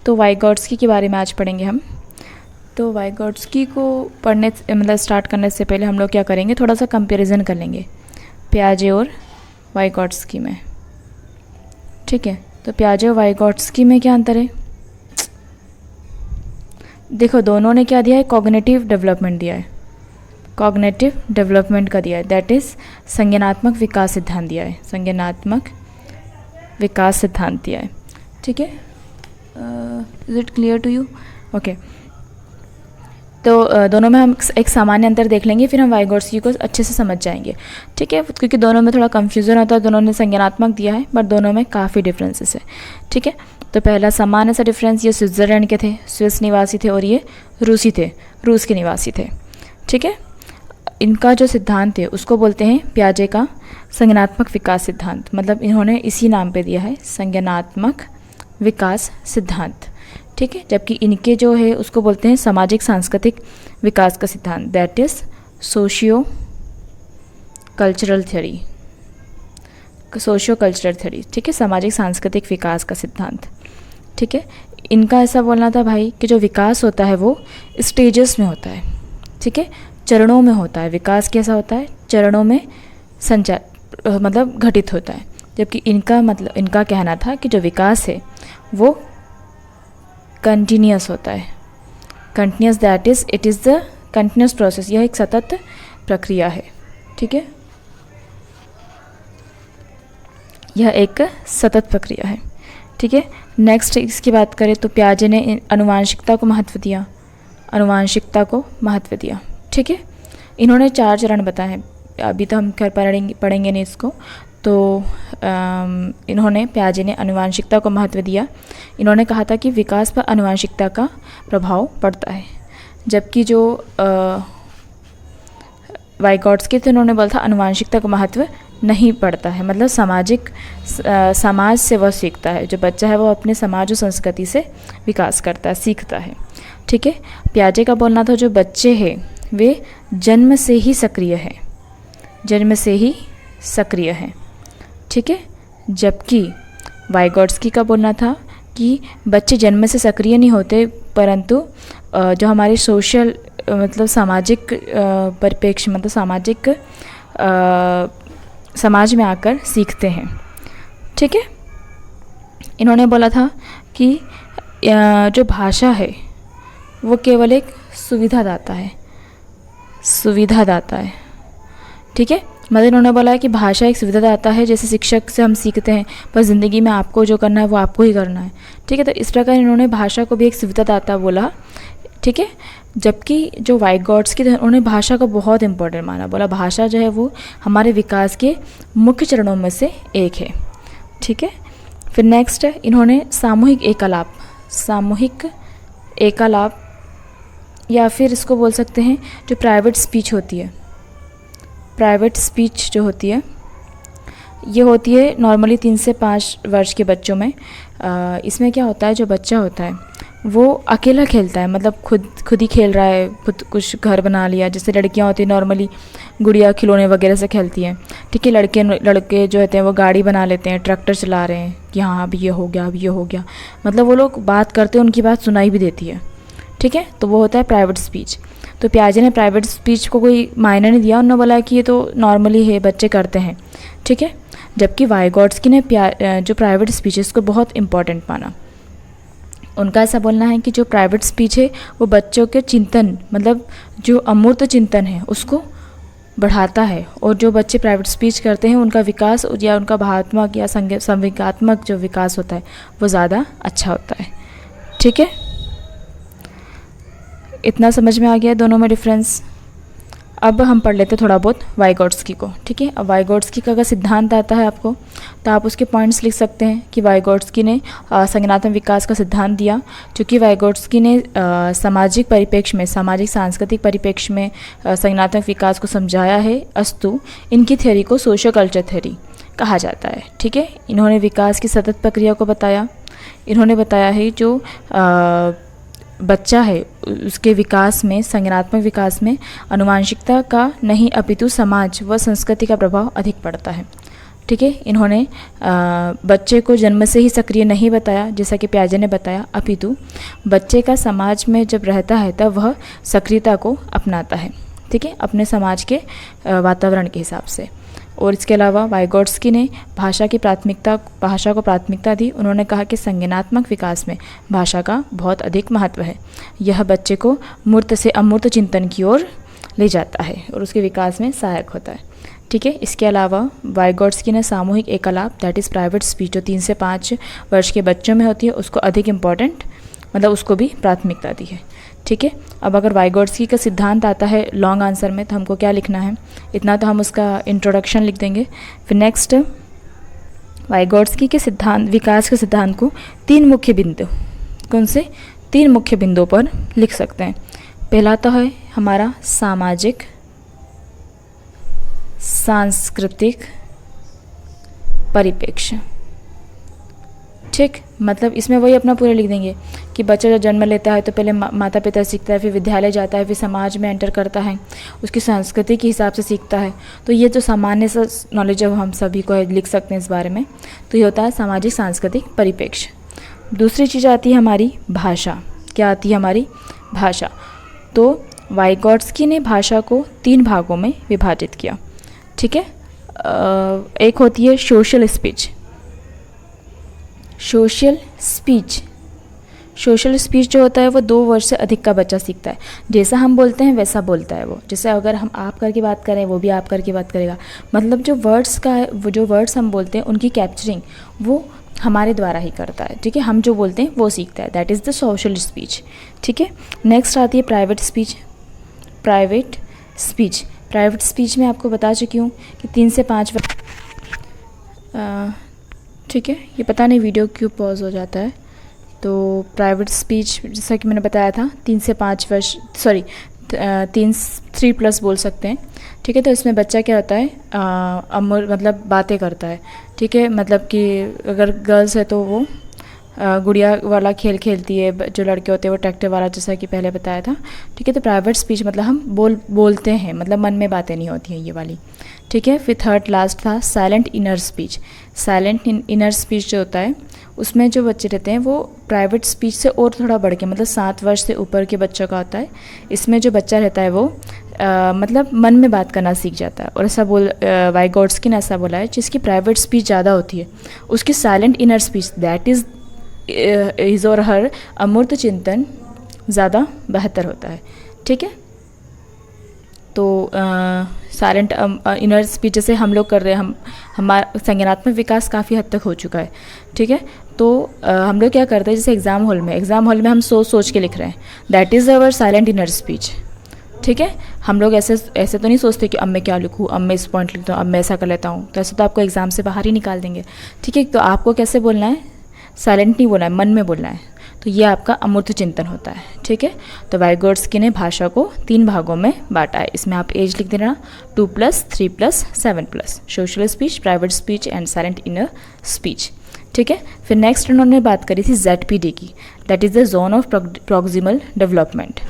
तो वाइगॉट्स्की के बारे में आज पढ़ेंगे हम। तो वाइगॉट्स्की को पढ़ने मतलब स्टार्ट करने से पहले हम लोग क्या करेंगे, थोड़ा सा कंपैरिजन कर लेंगे पियाजे और वाइगॉट्स्की में। ठीक है, तो पियाजे और वाइगॉट्स्की में क्या अंतर है? देखो, दोनों ने क्या दिया है, कॉग्निटिव डेवलपमेंट दिया है, कॉग्निटिव डेवलपमेंट का दिया है, दैट इज़ संज्ञानात्मक विकास सिद्धांत दिया है, संज्ञानात्मक विकास सिद्धांत दिया है। ठीक है, is it clear to you? Okay, तो दोनों में हम एक सामान्य अंतर देख लेंगे, फिर हम वाइगॉट्स्की को अच्छे से समझ जाएंगे। ठीक है, क्योंकि दोनों में थोड़ा कन्फ्यूज़न होता है, दोनों ने संज्ञानात्मक दिया है बट दोनों में काफ़ी डिफरेंसेस है। ठीक है, तो पहला सामान्य सा डिफरेंस, ये स्विट्ज़रलैंड के थे, स्विस निवासी थे, और ये रूसी थे, रूस के निवासी थे। ठीक है, इनका जो सिद्धांत है उसको बोलते हैं पियाजे का संज्ञानात्मक विकास सिद्धांत, मतलब इन्होंने इसी नाम पे दिया है, संज्ञानात्मक विकास सिद्धांत। ठीक है, जबकि इनके जो है उसको बोलते हैं सामाजिक सांस्कृतिक विकास का सिद्धांत, that is socio cultural theory, socio cultural theory. ठीक है, सामाजिक सांस्कृतिक विकास का सिद्धांत। ठीक है, इनका ऐसा बोलना था भाई कि जो विकास होता है वो स्टेजेस में होता है। ठीक है, चरणों में होता है। विकास कैसा होता है? चरणों में मतलब घटित होता है। जबकि इनका कहना था कि जो विकास है वो कंटिन्यूस होता है, continuous, that is it is the continuous process, यह एक सतत प्रक्रिया है। ठीक है, यह एक सतत प्रक्रिया है। ठीक है, नेक्स्ट इसकी बात करें तो पियाजे ने आनुवांशिकता को महत्व दिया, आनुवांशिकता को महत्व दिया। ठीक है, इन्होंने 4 चरण बताए हैं, अभी तो हम खैर पढ़ेंगे नहीं इसको। तो इन्होंने पियाजे ने आनुवांशिकता को महत्व दिया। इन्होंने कहा था कि विकास पर आनुवांशिकता का प्रभाव पड़ता है, जबकि जो वाइगॉट्स्की थे उन्होंने बोला था आनुवांशिकता का महत्व नहीं पड़ता है, मतलब समाज से वह सीखता है, जो बच्चा है वो अपने समाज और संस्कृति से विकास करता है, सीखता है। ठीक है, पियाजे का बोलना था जो बच्चे हैं वे जन्म से ही सक्रिय है, जन्म से ही सक्रिय है। ठीक है, जबकि वाइगॉट्स्की का बोलना था कि बच्चे जन्म से सक्रिय नहीं होते, परंतु जो हमारे सोशल मतलब सामाजिक परिप्रेक्ष्य, मतलब सामाजिक समाज में आकर सीखते हैं। ठीक है, इन्होंने बोला था कि जो भाषा है वो केवल एक सुविधादाता है, सुविधादाता है। ठीक है, मतलब इन्होंने बोला है कि भाषा एक सुविधादाता है, जैसे शिक्षक से हम सीखते हैं, पर ज़िंदगी में आपको जो करना है वो आपको ही करना है। ठीक है, तो इस प्रकार इन्होंने भाषा को भी एक सुविधादाता बोला। ठीक है, जबकि जो वाइगॉट्स्की थे उन्होंने भाषा को बहुत इंपॉर्टेंट माना, बोला भाषा जो है वो हमारे विकास के मुख्य चरणों में से एक है। ठीक है, फिर नेक्स्ट है इन्होंने सामूहिक एकालाप, सामूहिक एकालाप या फिर इसको बोल सकते हैं जो प्राइवेट स्पीच होती है, प्राइवेट स्पीच जो होती है ये होती है नॉर्मली 3 से 5 वर्ष के बच्चों में। इसमें क्या होता है, जो बच्चा होता है वो अकेला खेलता है, मतलब खुद ही खेल रहा है, खुद कुछ घर बना लिया, जैसे लड़कियां होती हैं नॉर्मली गुड़िया खिलौने वगैरह से खेलती हैं। ठीक है, लड़के जो होते हैं वो गाड़ी बना लेते हैं, ट्रैक्टर चला रहे हैं कि हाँ अब ये हो गया, अब ये हो गया, मतलब वो लोग बात करते हैं, उनकी बात सुनाई भी देती है। ठीक है, तो वो होता है प्राइवेट स्पीच। तो पियाजे ने प्राइवेट स्पीच को कोई मायने नहीं दिया, उन्होंने बोला कि ये तो नॉर्मली है, बच्चे करते हैं। ठीक है, जबकि वाइगॉट्स्की ने जो प्राइवेट स्पीच है उसको बहुत इम्पॉर्टेंट माना। उनका ऐसा बोलना है कि जो प्राइवेट स्पीच है वो बच्चों के चिंतन, मतलब जो अमूर्त चिंतन है उसको बढ़ाता है, और जो बच्चे प्राइवेट स्पीच करते हैं उनका विकास या उनका भावात्मक या संवेगात्मक जो विकास होता है वो ज़्यादा अच्छा होता है। ठीक है, इतना समझ में आ गया दोनों में डिफरेंस। अब हम पढ़ लेते थोड़ा बहुत वाइगॉट्स्की को। ठीक है, अब वाइगॉट्स्की का अगर सिद्धांत आता है आपको तो आप उसके पॉइंट्स लिख सकते हैं कि वाइगॉट्स्की ने संज्ञानात्मक विकास का सिद्धांत दिया, क्योंकि वाइगॉट्स्की ने सामाजिक परिप्रेक्ष्य में, सामाजिक सांस्कृतिक परिप्रेक्ष्य में संज्ञानात्मक विकास को समझाया है, अस्तु इनकी थ्योरी को सोशियो कल्चर थ्योरी कहा जाता है। ठीक है, इन्होंने विकास की सतत प्रक्रिया को बताया। इन्होंने बताया है जो बच्चा है उसके विकास में, संज्ञानात्मक विकास में आनुवांशिकता का नहीं अपितु समाज व संस्कृति का प्रभाव अधिक पड़ता है। ठीक है। इन्होंने बच्चे को जन्म से ही सक्रिय नहीं बताया जैसा कि पियाजे ने बताया, अपितु बच्चे का समाज में जब रहता है तब वह सक्रियता को अपनाता है, ठीक है, अपने समाज के वातावरण के हिसाब से। और इसके अलावा वाइगोट्स्की ने भाषा को प्राथमिकता दी। उन्होंने कहा कि संज्ञानात्मक विकास में भाषा का बहुत अधिक महत्व है। यह बच्चे को मूर्त से अमूर्त चिंतन की ओर ले जाता है और उसके विकास में सहायक होता है, ठीक है। इसके अलावा वाइगोट्स्की ने सामूहिक एकलाप दैट इज़ प्राइवेट स्पीच जो 3 से 5 वर्ष के बच्चों में होती है उसको अधिक इम्पॉर्टेंट, मतलब उसको भी प्राथमिकता दी है, ठीक है। अब अगर वाइगोट्स्की का सिद्धांत आता है लॉन्ग आंसर में तो हमको क्या लिखना है, इतना तो हम उसका इंट्रोडक्शन लिख देंगे। फिर नेक्स्ट वाइगोट्स्की के सिद्धांत, विकास के सिद्धांत को 3 मुख्य बिंदु, कौन से 3 मुख्य बिंदुओं पर लिख सकते हैं। पहला तो है हमारा सामाजिक सांस्कृतिक परिप्रेक्ष्य, ठीक, मतलब इसमें वही अपना पूरा लिख देंगे कि बच्चा जब जन्म लेता है तो पहले माता पिता सीखता है, फिर विद्यालय जाता है, फिर समाज में एंटर करता है, उसकी संस्कृति के हिसाब से सीखता है। तो ये जो सामान्य सा नॉलेज है हम सभी को लिख सकते हैं इस बारे में, तो ये होता है सामाजिक सांस्कृतिक परिप्रेक्ष्य। दूसरी चीज़ आती है हमारी भाषा। क्या आती है हमारी भाषा? तो वाइगोट्स्की ने भाषा को 3 भागों में विभाजित किया, ठीक है। एक होती है सोशल स्पीच। सोशल स्पीच जो होता है वो 2 वर्ष से अधिक का बच्चा सीखता है। जैसा हम बोलते हैं वैसा बोलता है वो। जैसे अगर हम आप करके बात करें वो भी आप करके बात करेगा। मतलब जो वर्ड्स का है, वो जो वर्ड्स हम बोलते हैं उनकी कैप्चरिंग वो हमारे द्वारा ही करता है, ठीक है। हम जो बोलते हैं वो सीखता है, that is the social speech, ठीक है। नेक्स्ट आती है प्राइवेट स्पीच में आपको बता चुकी हूँ कि 3 से 5 ठीक है। ये पता नहीं वीडियो क्यों पॉज हो जाता है। तो प्राइवेट स्पीच जैसा कि मैंने बताया था 3 से 5 वर्ष, सॉरी 3+ बोल सकते हैं, ठीक है। तो इसमें बच्चा क्या होता है, मतलब बातें करता है, ठीक है। मतलब कि अगर गर्ल्स है तो वो गुड़िया वाला खेल खेलती है, जो लड़के होते हैं वो ट्रैक्टर वाला, जैसा कि पहले बताया था, ठीक है। तो प्राइवेट स्पीच मतलब हम बोलते हैं, मतलब मन में बातें नहीं होती हैं ये वाली, ठीक है। फिर थर्ड लास्ट था साइलेंट इनर स्पीच जो होता है उसमें जो बच्चे रहते हैं वो प्राइवेट स्पीच से और थोड़ा बढ़ के, मतलब 7 वर्ष से ऊपर के बच्चों का होता है। इसमें जो बच्चा रहता है वो मतलब मन में बात करना सीख जाता है। और ऐसा वाइगोट्स्की ने ऐसा बोला है जिसकी प्राइवेट स्पीच ज़्यादा होती है उसकी silent inner speech that is और हर अमूर्त चिंतन ज़्यादा बेहतर होता है, ठीक है। तो साइलेंट इनर स्पीच जैसे हम लोग कर रहे हैं, हमारा संज्ञानात्मक विकास काफ़ी हद तक हो चुका है, ठीक है। तो हम लोग क्या करते हैं, जैसे एग्ज़ाम हॉल में हम सोच के लिख रहे हैं, that is our silent inner speech, ठीक है। हम लोग ऐसे तो नहीं सोचते कि अब मैं क्या लिखूँ, अब मैं इस पॉइंट लिखता हूँ, अब मैं ऐसा कर लेता हूँ, तो ऐसे तो आपको एग्ज़ाम से बाहर ही निकाल देंगे, ठीक है। तो आपको कैसे बोलना है, साइलेंट नहीं बोलना है, मन में बोलना है। तो ये आपका अमूर्त चिंतन होता है, ठीक है। तो वाइगोट्स्की ने भाषा को 3 भागों में बांटा है। इसमें आप एज लिख देना 2+, 3+, 7+, social speech, private speech and silent inner speech, ठीक है। फिर नेक्स्ट उन्होंने बात करी थी ZPD की, that is the zone of proximal development,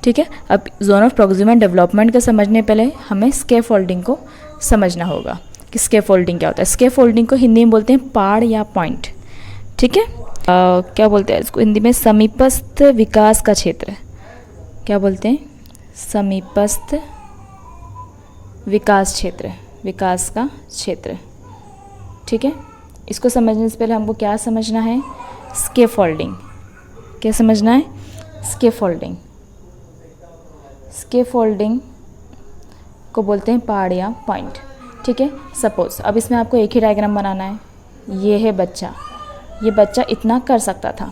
ठीक है। अब जोन ऑफ प्रॉक्सिमल डेवलपमेंट का समझने पहले हमें स्कैफोल्डिंग को समझना होगा कि स्कैफोल्डिंग क्या होता है। स्कैफोल्डिंग को हिंदी में बोलते हैं पाड़ या पॉइंट, ठीक है। क्या बोलते हैं इसको हिंदी में, समीपस्थ विकास का क्षेत्र, क्या बोलते हैं, समीपस्थ विकास का क्षेत्र, ठीक है। इसको समझने से पहले हमको क्या समझना है, स्कैफोल्डिंग। क्या समझना है, स्कैफोल्डिंग को बोलते हैं पाड़ या पॉइंट, ठीक है। सपोज अब इसमें आपको एक ही डायग्राम बनाना है, ये है बच्चा, ये बच्चा इतना कर सकता था,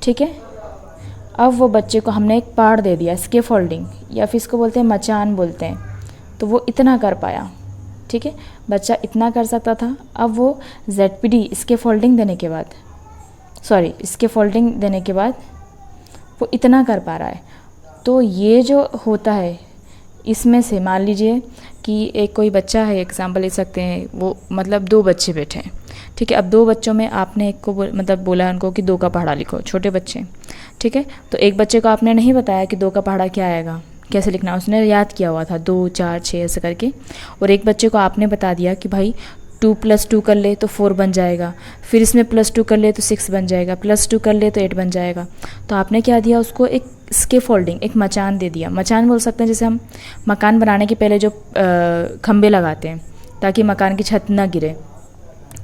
ठीक है। अब वो बच्चे को हमने एक पाड़ दे दिया, स्कैफोल्डिंग, या फिर इसको बोलते हैं मचान बोलते हैं, तो वो इतना कर पाया, ठीक है। बच्चा इतना कर सकता था, अब वो ZPD स्कैफोल्डिंग देने के बाद वो इतना कर पा रहा है। तो ये जो होता है इसमें से मान लीजिए कि एक कोई बच्चा है, एग्जाम्पल ले सकते हैं, वो मतलब 2 बच्चे बैठे हैं, ठीक है। अब 2 बच्चों में आपने एक को मतलब बोला उनको कि 2 का पहाड़ा लिखो, छोटे बच्चे, ठीक है। तो एक बच्चे को आपने नहीं बताया कि 2 का पहाड़ा क्या आएगा, कैसे लिखना है उसने याद किया हुआ था, 2 4 6 ऐसे करके। और एक बच्चे को आपने बता दिया कि भाई 2 + 2 कर ले तो 4 बन जाएगा, फिर इसमें +2 कर ले तो 6 बन जाएगा, +2 कर ले तो 8 बन जाएगा। तो आपने क्या दिया उसको, एक स्कैफोल्डिंग, एक मचान दे दिया। मचान बोल सकते हैं जैसे हम मकान बनाने के पहले जो खंबे लगाते हैं ताकि मकान की छत ना गिरे,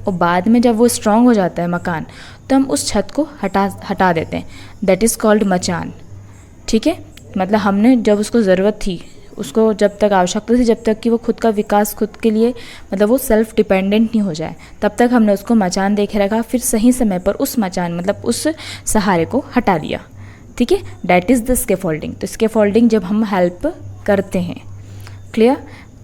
और बाद में जब वो स्ट्रांग हो जाता है मकान तो हम उस छत को हटा देते हैं, दैट इज़ कॉल्ड मचान। ठीक है, मतलब हमने जब उसको ज़रूरत थी, उसको जब तक आवश्यकता थी, जब तक कि वो खुद का विकास खुद के लिए, मतलब वो सेल्फ डिपेंडेंट नहीं हो जाए, तब तक हमने उसको मचान दे के रखा। फिर सही समय पर उस मचान मतलब उस सहारे को हटा दिया। ठीक है, डैट इज़ द स्कैफोल्डिंग। तो स्कैफोल्डिंग जब हम हेल्प करते हैं, क्लियर।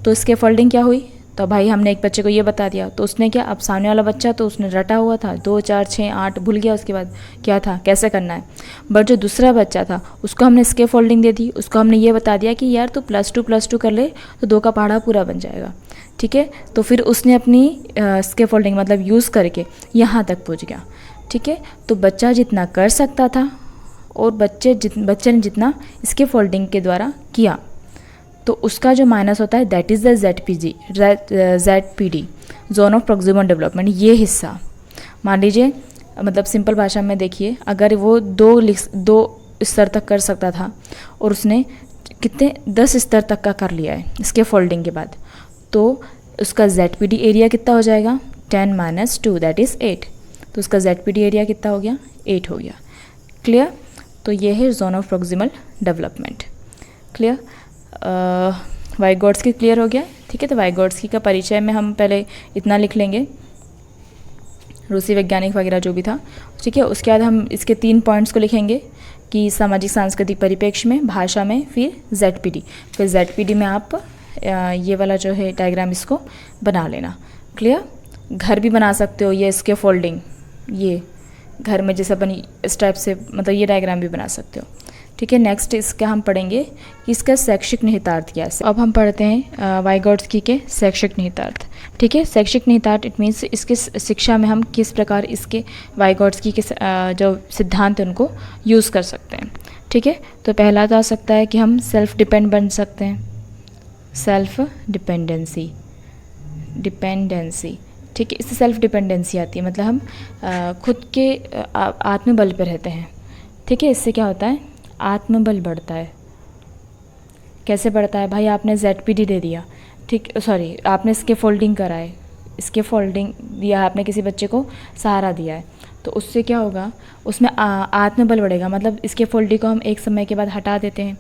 तो स्कैफोल्डिंग क्या हुई, तो भाई हमने एक बच्चे को ये बता दिया, तो उसने क्या, अब सामने वाला बच्चा तो उसने रटा हुआ था 2 4 6 8 भूल गया उसके बाद क्या था कैसे करना है। बट जो दूसरा बच्चा था उसको हमने स्कैफोल्डिंग दे दी, उसको हमने ये बता दिया कि यार तू +2 कर ले तो 2 का पहाड़ा पूरा बन जाएगा। ठीक है, तो फिर उसने अपनी स्कैफोल्डिंग मतलब यूज़ करके यहाँ तक पहुँच गया। ठीक है, तो बच्चा जितना कर सकता था और बच्चे ने जितना स्कैफोल्डिंग के द्वारा किया, तो उसका जो माइनस होता है that is the ZPD, zone of proximal development. ये हिस्सा मान लीजिए, मतलब सिंपल भाषा में देखिए, अगर वो 2 स्तर तक कर सकता था और उसने कितने 10 स्तर तक का कर लिया है इसके फोल्डिंग के बाद, तो उसका ZPD एरिया कितना हो जाएगा, 10 - 2 दैट इज़ 8। तो उसका ZPD एरिया कितना हो गया, 8 हो गया। क्लियर, तो ये है zone of proximal development. Clear, Vygotsky clear हो गया। ठीक है, तो वाइगोट्स्की का परिचय में हम पहले इतना लिख लेंगे, रूसी वैज्ञानिक वगैरह जो भी था। ठीक है, उसके बाद हम इसके 3 पॉइंट्स को लिखेंगे कि सामाजिक सांस्कृतिक परिप्रेक्ष्य में, भाषा में, फिर ZPD। फिर ZPD में आप ये वाला जो है डायग्राम इसको बना लेना। क्लियर, घर भी बना सकते हो, ये इसके फोल्डिंग, ये घर में जैसा बनी इस टाइप से, मतलब ये डायग्राम भी बना सकते हो। ठीक है, नेक्स्ट इसका हम पढ़ेंगे कि इसका शैक्षिक निहितार्थ क्या है। अब हम पढ़ते हैं वाइगोट्स्की के शैक्षिक निहितार्थ। ठीक है, शैक्षिक निहितार्थ इट मीन्स इसके शिक्षा में हम किस प्रकार इसके वाइगोट्स्की के जो सिद्धांत हैं उनको यूज़ कर सकते हैं। ठीक है, तो पहला तो आ सकता है कि हम सेल्फ डिपेंड बन सकते हैं, सेल्फ डिपेंडेंसी। ठीक है, इससे सेल्फ डिपेंडेंसी आती है, मतलब हम खुद के आत्मबल पर रहते हैं। ठीक है, इससे क्या होता है, आत्मबल बढ़ता है। कैसे बढ़ता है भाई, आपने ZPD दे दिया, ठीक, सॉरी आपने इसके फोल्डिंग कराए, इसके फोल्डिंग दिया, आपने किसी बच्चे को सहारा दिया है, तो उससे क्या होगा, उसमें आत्मबल बढ़ेगा। मतलब इसके फोल्डिंग को हम एक समय के बाद हटा देते हैं।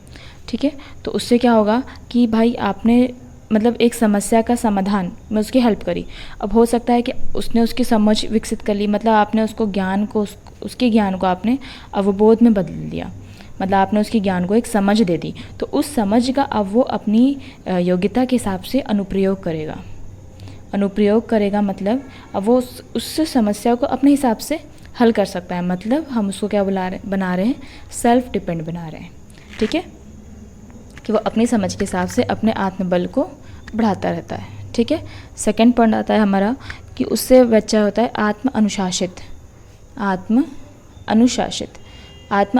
ठीक है, तो उससे क्या होगा कि भाई आपने मतलब एक समस्या का समाधान में उसकी हेल्प करी। अब हो सकता है कि उसने उसकी समझ विकसित कर ली, मतलब आपने उसको ज्ञान को, उसके ज्ञान को आपने अवबोध में बदल दिया, मतलब आपने उसके ज्ञान को एक समझ दे दी। तो उस समझ का अब वो अपनी योग्यता के हिसाब से अनुप्रयोग करेगा, मतलब अब वो उस समस्या को अपने हिसाब से हल कर सकता है। मतलब हम उसको क्या बना रहे हैं, सेल्फ डिपेंड बना रहे हैं। ठीक है, कि वो अपनी समझ के हिसाब से अपने आत्मबल को बढ़ाता रहता है। ठीक है, सेकंड पॉइंट आता है हमारा कि उससे बच्चा होता है आत्म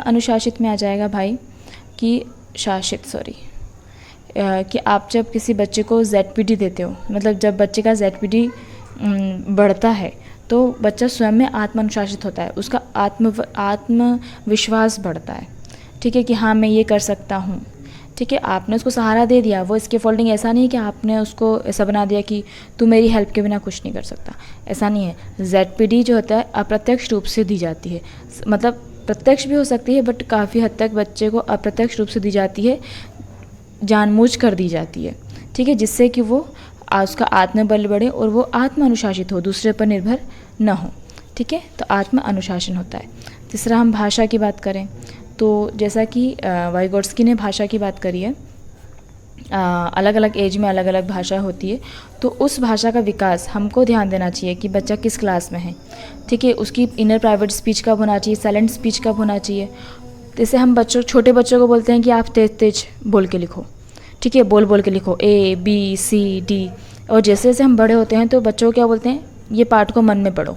अनुशासित में आ जाएगा भाई कि कि आप जब किसी बच्चे को ZPD देते हो, मतलब जब बच्चे का ZPD बढ़ता है तो बच्चा स्वयं में आत्म अनुशासित होता है, उसका आत्मविश्वास बढ़ता है। ठीक है, कि हाँ मैं ये कर सकता हूँ। ठीक है, आपने उसको सहारा दे दिया, वो इसके फोल्डिंग ऐसा नहीं है कि आपने उसको ऐसा बना दिया कि तू मेरी हेल्प के बिना कुछ नहीं कर सकता, ऐसा नहीं है। ZPD जो होता है अप्रत्यक्ष रूप से दी जाती है, मतलब प्रत्यक्ष भी हो सकती है बट काफ़ी हद तक बच्चे को अप्रत्यक्ष रूप से दी जाती है, जानबूझ कर दी जाती है। ठीक है, जिससे कि वो उसका आत्मबल बढ़े और वो आत्म अनुशासित हो, दूसरे पर निर्भर न हो। ठीक है, तो आत्म अनुशासन होता है। तीसरा हम भाषा की बात करें तो जैसा कि वाइगोट्स्की ने भाषा की बात करी है, अलग अलग एज में अलग अलग भाषा होती है, तो उस भाषा का विकास हमको ध्यान देना चाहिए कि बच्चा किस क्लास में है। ठीक है, उसकी इनर प्राइवेट स्पीच कब होना चाहिए, साइलेंट स्पीच कब होना चाहिए। जैसे हम छोटे बच्चों को बोलते हैं कि आप तेज तेज बोल के लिखो। ठीक है, बोल के लिखो ABCD, और जैसे जैसे हम बड़े होते हैं तो बच्चों को क्या बोलते हैं, ये पाठ को मन में पढ़ो।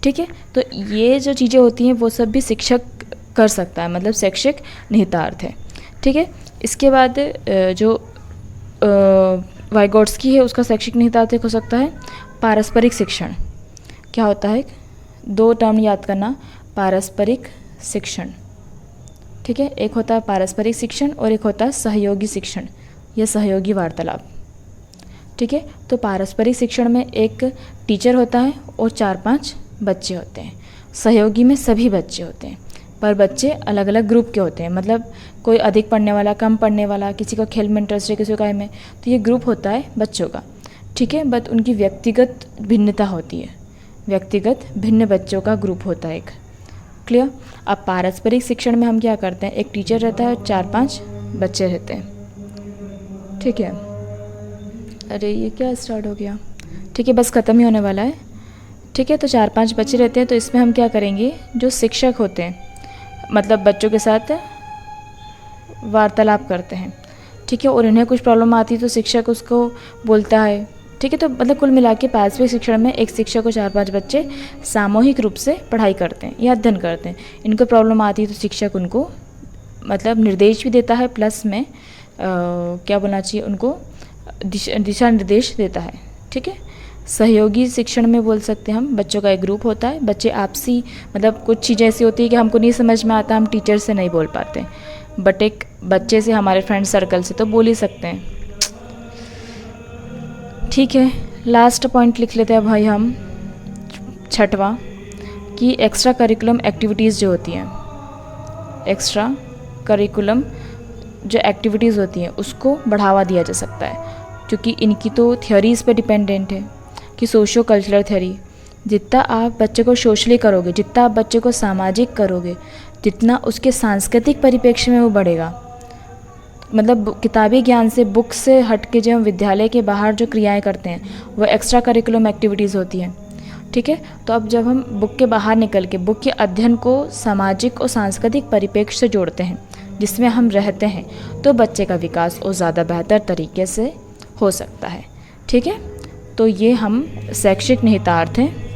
ठीक है, तो ये जो चीज़ें होती हैं वो सब भी शिक्षक कर सकता है, मतलब शैक्षिक निहितार्थ है। ठीक है, इसके बाद जो वाइगोट्स्की है उसका शैक्षिक निहितार्थ हो सकता है पारस्परिक शिक्षण। क्या होता है? 2 टर्म याद करना, पारस्परिक शिक्षण, ठीक है। एक होता है पारस्परिक शिक्षण और एक होता है सहयोगी शिक्षण या सहयोगी वार्तालाप, ठीक है। तो पारस्परिक शिक्षण में एक टीचर होता है और 4-5 बच्चे होते हैं। सहयोगी में सभी बच्चे होते हैं, पर बच्चे अलग अलग ग्रुप के होते हैं, मतलब कोई अधिक पढ़ने वाला, कम पढ़ने वाला, किसी को खेल में इंटरेस्ट है, किसी को में, तो ये ग्रुप होता है बच्चों का, ठीक है। बट उनकी व्यक्तिगत भिन्नता होती है, व्यक्तिगत भिन्न बच्चों का ग्रुप होता है एक। क्लियर? अब पारस्परिक शिक्षण में हम क्या करते हैं, एक टीचर रहता है और 4-5 बच्चे रहते हैं, ठीक है। अरे ये क्या स्टार्ट हो गया, ठीक है, बस ख़त्म ही होने वाला है, ठीक है। तो 4-5 बच्चे रहते हैं, तो इसमें हम क्या करेंगे, जो शिक्षक होते हैं मतलब बच्चों के साथ वार्तालाप करते हैं, ठीक है, और उन्हें कुछ प्रॉब्लम आती है तो शिक्षक उसको बोलता है, ठीक है। तो मतलब कुल मिला के पारस्परिक शिक्षण में एक शिक्षक को 4-5 बच्चे सामूहिक रूप से पढ़ाई करते हैं या अध्ययन करते हैं। इनको प्रॉब्लम आती है तो शिक्षक उनको मतलब निर्देश भी देता है, प्लस में क्या बोलना चाहिए, उनको दिशा निर्देश देता है, ठीक है। सहयोगी शिक्षण में बोल सकते हैं हम, बच्चों का एक ग्रुप होता है, बच्चे आपसी मतलब कुछ चीज़ें ऐसी होती है कि हमको नहीं समझ में आता, हम टीचर से नहीं बोल पाते, बट एक बच्चे से, हमारे फ्रेंड सर्कल से तो बोल ही सकते हैं, ठीक है। लास्ट पॉइंट लिख लेते हैं भाई हम, 6वां, कि एक्स्ट्रा करिकुलम एक्टिविटीज़ जो होती हैं, एक्स्ट्रा करिकुलम जो एक्टिविटीज़ होती हैं उसको बढ़ावा दिया जा सकता है, क्योंकि इनकी तो थ्योरीज़ पे डिपेंडेंट है कि सोशो कल्चरल थ्योरी, जितना आप बच्चे को सोशली करोगे, जितना आप बच्चे को सामाजिक करोगे, जितना उसके सांस्कृतिक परिप्रेक्ष्य में वो बढ़ेगा। मतलब किताबी ज्ञान से, बुक से हट के जो हम विद्यालय के बाहर जो क्रियाएं करते हैं वो एक्स्ट्रा करिकुलम एक्टिविटीज़ होती हैं, ठीक है। तो अब जब हम बुक के बाहर निकल के बुक के अध्ययन को सामाजिक और सांस्कृतिक परिप्रेक्ष्य से जोड़ते हैं जिसमें हम रहते हैं, तो बच्चे का विकास और ज़्यादा बेहतर तरीके से हो सकता है, ठीक है। तो ये हम शैक्षिक निहितार्थ हैं।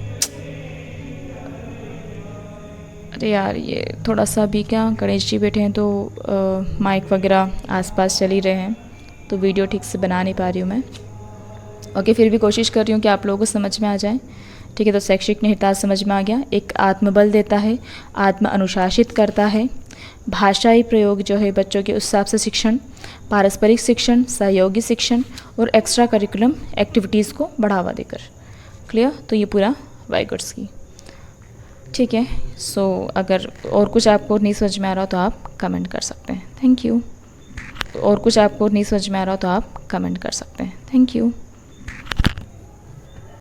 अरे यार ये थोड़ा सा भी क्या, गणेश जी बैठे हैं तो माइक वगैरह आसपास चल ही रहे हैं, तो वीडियो ठीक से बना नहीं पा रही हूँ मैं। ओके, फिर भी कोशिश कर रही हूँ कि आप लोगों को समझ में आ जाए, ठीक है। तो शैक्षिक निहितार्थ समझ में आ गया, एक आत्मबल देता है, आत्म अनुशासित करता है, भाषाई प्रयोग जो है बच्चों के उस हिसाब से शिक्षण, पारस्परिक शिक्षण, सहयोगी शिक्षण और एक्स्ट्रा करिकुलम एक्टिविटीज़ को बढ़ावा देकर। क्लियर? तो ये पूरा वाइगोट्स्की, ठीक है। सो अगर और कुछ आपको नहीं समझ में आ रहा हो तो आप कमेंट कर सकते हैं। Thank you. और कुछ आपको नहीं समझ में आ रहा हो तो आप कमेंट कर सकते हैं। Thank you.